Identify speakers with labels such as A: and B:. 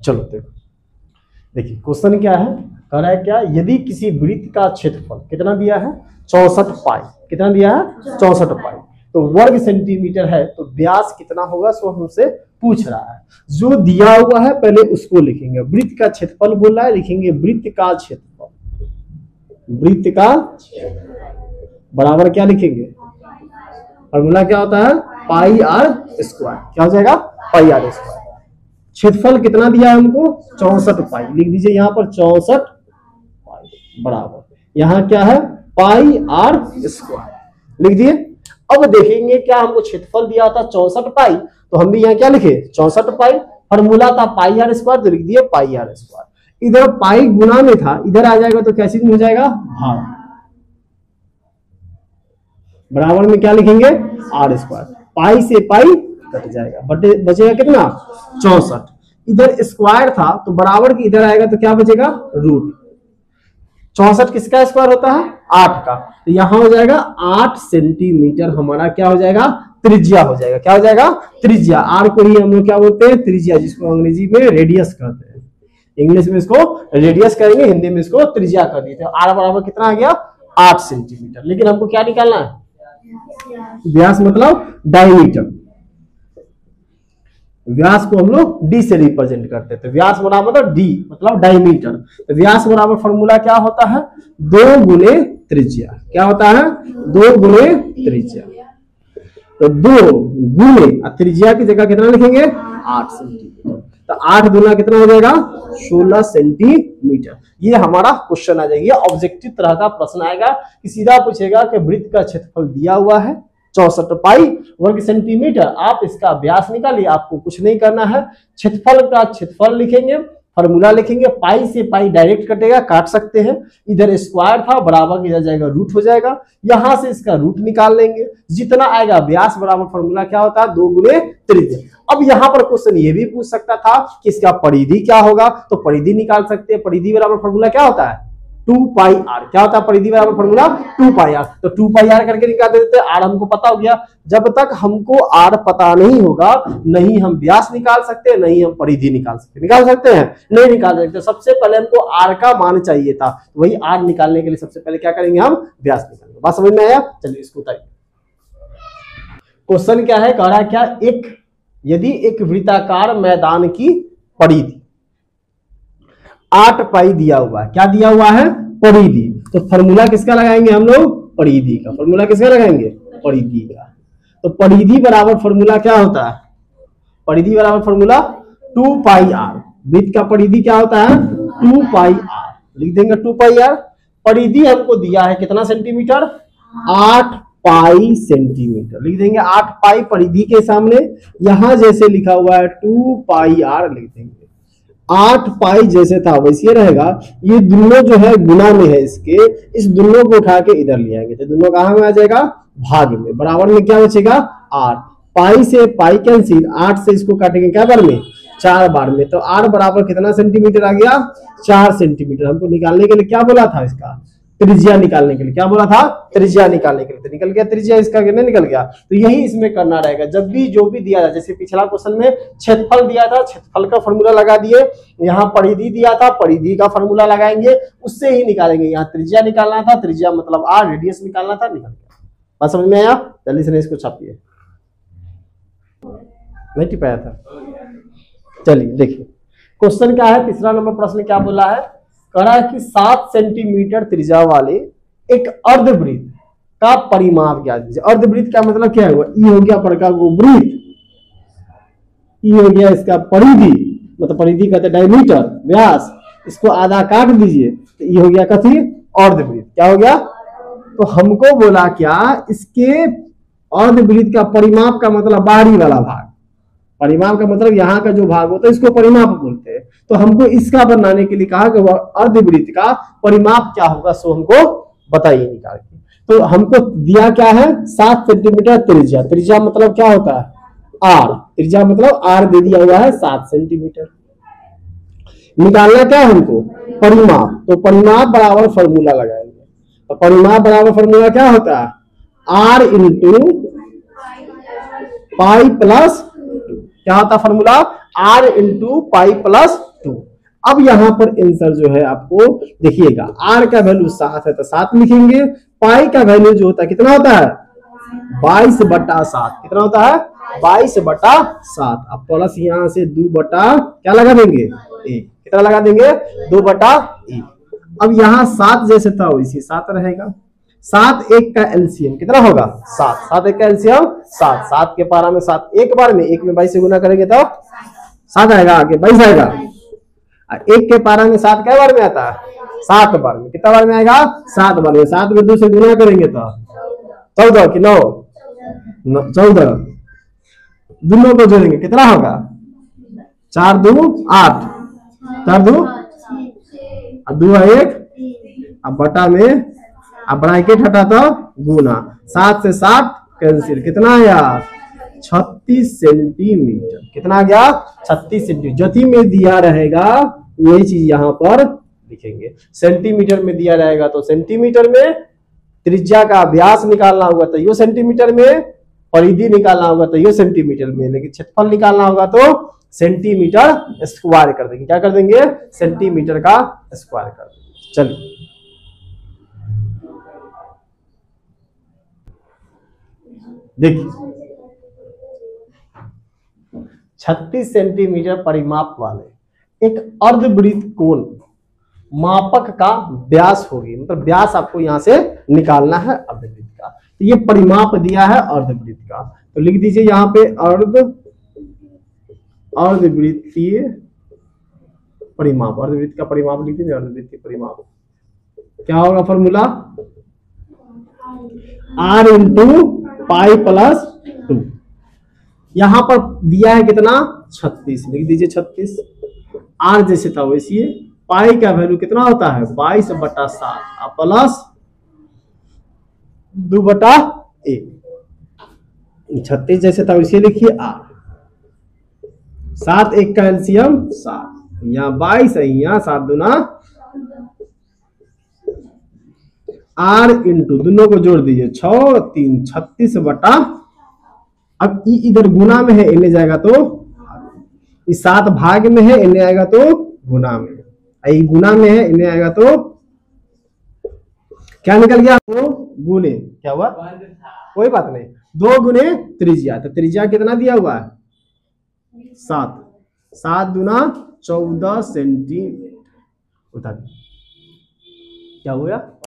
A: चलो देखो, देखिए क्वेश्चन क्या है, कह रहा है क्या, यदि किसी वृत्त का क्षेत्रफल कितना दिया है 64 पाई, कितना दिया है 64 पाई, तो वर्ग सेंटीमीटर है, तो व्यास कितना होगा सो हमसे पूछ रहा है। जो दिया हुआ है पहले उसको लिखेंगे, वृत्त का क्षेत्रफल बोल रहा है, लिखेंगे वृत्त का क्षेत्रफल, वृत्त का बराबर क्या लिखेंगे, फॉर्मूला क्या होता है पाई आर स्क्वायर, क्या हो जाएगा पाई आर स्क्वायर। क्षेत्रफल कितना दिया है हमको 64 पाई, लिख दीजिए यहाँ पर 64 पाई बराबर, यहाँ क्या है पाई आर स्क्वायर लिख दिए। अब देखेंगे क्या हमको क्षेत्रफल दिया था 64 पाई, तो हम भी यहाँ क्या लिखे 64 पाई, फॉर्मूला था पाई आर स्क्वायर, तो लिख दिए पाई आर स्क्वायर। इधर पाई गुना में था, इधर आ जाएगा तो कैसे हो जाएगा भाग, बराबर में क्या लिखेंगे आर स्क्वायर, पाई से पाई कट जाएगा, बचेगा कितना 64, इधर स्क्वायर था तो बराबर की इधर आएगा तो क्या बचेगा रूट, 64 किसका स्क्वायर होता है 8 का, तो यहां हो जाएगा 8 सेंटीमीटर हमारा क्या हो जाएगा त्रिज्या हो जाएगा, क्या हो जाएगा त्रिज्या। आर को ही हम लोग क्या बोलते हैं त्रिज्या, जिसको अंग्रेजी में रेडियस कहते हैं, इंग्लिश में इसको रेडियस करेंगे, हिंदी में इसको त्रिज्या कर देते हैं। आर बराबर कितना आ गया 8 सेंटीमीटर। लेकिन हमको क्या निकालना है व्यास, मतलब डायमीटर, व्यास को हम लोग डी से रिप्रेजेंट करते थे, व्यास बराबर मतलब डी मतलब डायमीटर, तो व्यास बराबर फॉर्मूला क्या होता है 2 गुने त्रिज्या, क्या होता है 2 गुने त्रिज्या, तो 2 गुने त्रिज्या की जगह कितना लिखेंगे 8 सेंटीमीटर, तो 8 गुना कितना हो जाएगा 16 सेंटीमीटर। ये हमारा क्वेश्चन आ जाएगा, ऑब्जेक्टिव तरह का प्रश्न आएगा कि सीधा पूछेगा कि वृत्त का क्षेत्रफल दिया हुआ है 64 पाई वर्ग सेंटीमीटर, आप इसका व्यास निकालिए, आपको कुछ नहीं करना है, क्षेत्रफल का क्षेत्रफल लिखेंगे, फॉर्मूला लिखेंगे, पाई से पाई डायरेक्ट कटेगा, काट सकते हैं, इधर स्क्वायर था बराबर इधर जाएगा रूट हो जाएगा, यहां से इसका रूट निकाल लेंगे, जितना आएगा व्यास बराबर फॉर्मूला क्या होता है 2 गुने त्रिज्या। अब यहां पर क्वेश्चन ये भी पूछ सकता था कि इसका परिधि क्या होगा, तो परिधि निकाल सकते हैं, परिधि बराबर फॉर्मूला क्या होता है 2 पाई आर, क्या होता है परिधि बराबर फॉर्मूला 2 पाई आर, तो 2 पाई आर करके निकाल देते हैं। आर हमको पता हो गया, जब तक हमको आर पता नहीं होगा नहीं हम व्यास निकाल सकते, नहीं हम परिधि निकाल सकते, निकाल सकते हैं नहीं निकाल सकते, सबसे पहले हमको आर का मान चाहिए था, तो वही आर निकालने के लिए सबसे पहले क्या करेंगे हम व्यास निकालेंगे। बात समझ में आया, चलिए इसको उतारिए। क्वेश्चन क्या है, कह रहा है क्या यदि एक वृत्ताकार मैदान की परिधि 8 पाई दिया हुआ है, क्या दिया हुआ है परिधि, तो फॉर्मूला किसका लगाएंगे हम लोग परिधि का, फॉर्मूला किसका लगाएंगे परिधि का, तो परिधि बराबर फॉर्मूला क्या होता है, परिधि बराबर फॉर्मूला 2 पाई आर, वृत्त का परिधि क्या होता है 2 पाई आर, लिख देंगे 2 पाई आर। परिधि हमको दिया है कितना सेंटीमीटर 8 पाई सेंटीमीटर, लिख देंगे 8 पाई परिधि के सामने, यहां जैसे लिखा हुआ है 2 पाई आर लिख देंगे, 8 पाई जैसे था वैसे रहेगा, ये दोनों जो है गुना में है इसके, इस दोनों को उठा के इधर ले आएंगे, तो दोनों कहां में आ जाएगा भाग में, बराबर में क्या बचेगा 8, पाई से पाई कैंसिल, 8 से इसको काटेंगे क्या बार में 4 बार में, तो आर बराबर कितना सेंटीमीटर आ गया 4 सेंटीमीटर। हमको निकालने के लिए क्या बोला था इसका त्रिज्या निकालने के लिए, क्या बोला था त्रिज्या निकालने के लिए, तो निकल गया त्रिज्या इसका, कितना निकल गया, तो यही इसमें करना रहेगा। जब भी जो भी दिया था, जैसे पिछला क्वेश्चन में क्षेत्रफल दिया था, क्षेत्रफल का फॉर्मूला लगा दिए, यहाँ परिधि दिया था, परिधि का फॉर्मूला लगाएंगे, उससे ही निकालेंगे। यहाँ त्रिज्या निकालना था, त्रिज्या मतलब आर, रेडियस निकालना था, निकल गया। बात समझ में आया, जल्दी से इसको छापिए, नहीं टिपाया था। चलिए देखिए क्वेश्चन क्या है, तीसरा नंबर प्रश्न क्या बोला है, कह रहा है कि 7 सेंटीमीटर त्रिज्या वाले एक अर्धवृत्त का परिमाप ज्ञात कीजिए। अर्धवृत्त का मतलब क्या है, ई हो गया प्रकार को वृत्त, ई हो गया इसका परिधि, मतलब परिधि कहते हैं डायमीटर, व्यास, इसको आधा काट दीजिए तो ये हो गया कथी अर्धवृत्त, क्या हो गया, तो हमको बोला क्या इसके अर्धवृत्त का परिमाप का मतलब बाहरी वाला भाग, परिमाप का मतलब यहाँ का जो भाग होता है इसको परिमाप बोलते हैं, तो हमको इसका बनाने के लिए कहा कि वह अर्धवृत्त का परिमाप क्या होगा, सो हमको बताइए निकाल के। तो हमको दिया क्या है 7 सेंटीमीटर त्रिज्या, त्रिज्या मतलब क्या होता है आर, त्रिज्या मतलब आर दे दिया हुआ है 7 सेंटीमीटर। निकालना क्या है हमको परिमाप, तो परिमाप बराबर फॉर्मूला लगाएंगे, तो परिमाप बराबर फॉर्मूला क्या होता है आर इंटू पाई प्लस, क्या होता है formula r into pi plus अब यहाँ पर आंसर जो है आपको देखिएगा, आर का वैल्यू 7 है तो 7 लिखेंगे। पाई का वैल्यू जो होता है कितना होता है 22/7। कितना होता है 22/7। अब प्लस यहाँ से 2 क्या लगा देंगे 1। कितना लगा देंगे 2/1। अब यहाँ 7 जैसे था वैसे 7 रहेगा। 7 1 का एलसीएम कितना होगा 7। 7 1 का एलसीएम 7। 7 के पारा में 7 एक बार में, 1 में 22 से गुना करेंगे तो 7 आएगा, आगे 22 आएगा। 1 के पारा में 7 कै बार में आता है 7 बार में। कितना बार में आएगा 7 बार में। 7 में 2 से गुना करेंगे तो 14 कि 9 14। दोनों को जोड़ेंगे कितना होगा 4 2 8, 4 2 2 1। अब बटा में अब ब्रैकेट हटा तो गुना। 7 से 7 कैंसिल। कितना आया 36 सेंटीमीटर। कितना आ गया 36 सेंटीमीटर। जति में दिया रहेगा वही चीज यहाँ पर लिखेंगे। सेंटीमीटर में दिया रहेगा तो सेंटीमीटर में, त्रिज्या का व्यास निकालना होगा तो यो सेंटीमीटर में, परिधि निकालना होगा तो यो सेंटीमीटर में, लेकिन क्षेत्रफल निकालना होगा तो सेंटीमीटर स्क्वायर कर देंगे। क्या कर देंगे सेंटीमीटर का स्क्वायर कर देंगे। चलिए देखिए 36 सेंटीमीटर परिमाप वाले एक अर्धवृत्त कोण मापक का व्यास होगी, मतलब व्यास आपको यहां से निकालना है अर्धवृत्त का। तो ये परिमाप दिया है अर्धवृत्त का, तो लिख दीजिए यहां पे अर्धवृत्तीय परिमाप। अर्धवृत्त का परिमाप लिख दीजिए, अर्धवृत्तीय परिमाप क्या होगा formula r into pi plus 2। यहां पर दिया है कितना 36, लिख दीजिए 36। r जैसे था वैसे पाई का वैल्यू कितना होता है 22/7 प्लस 2/1। 36 जैसे था वैसे लिखिए r। 7 1 का एलसीएम 7, यहाँ 22 है, यहाँ 7 दूना r इंटू दोनों को जोड़ दीजिए 6 3 36 बटा, अब इधर गुना में है इन्हें जाएगा तो इस 7 भाग में है इन्हें आएगा तो गुना में, गुना में है इन्हें आएगा तो क्या निकल गया 2 गुने क्या हुआ कोई बात नहीं 2 गुने त्रिज्या। तो त्रिज्या कितना दिया हुआ है 7, 7 दूना 14 सेंटीमीटर। क्या हुआ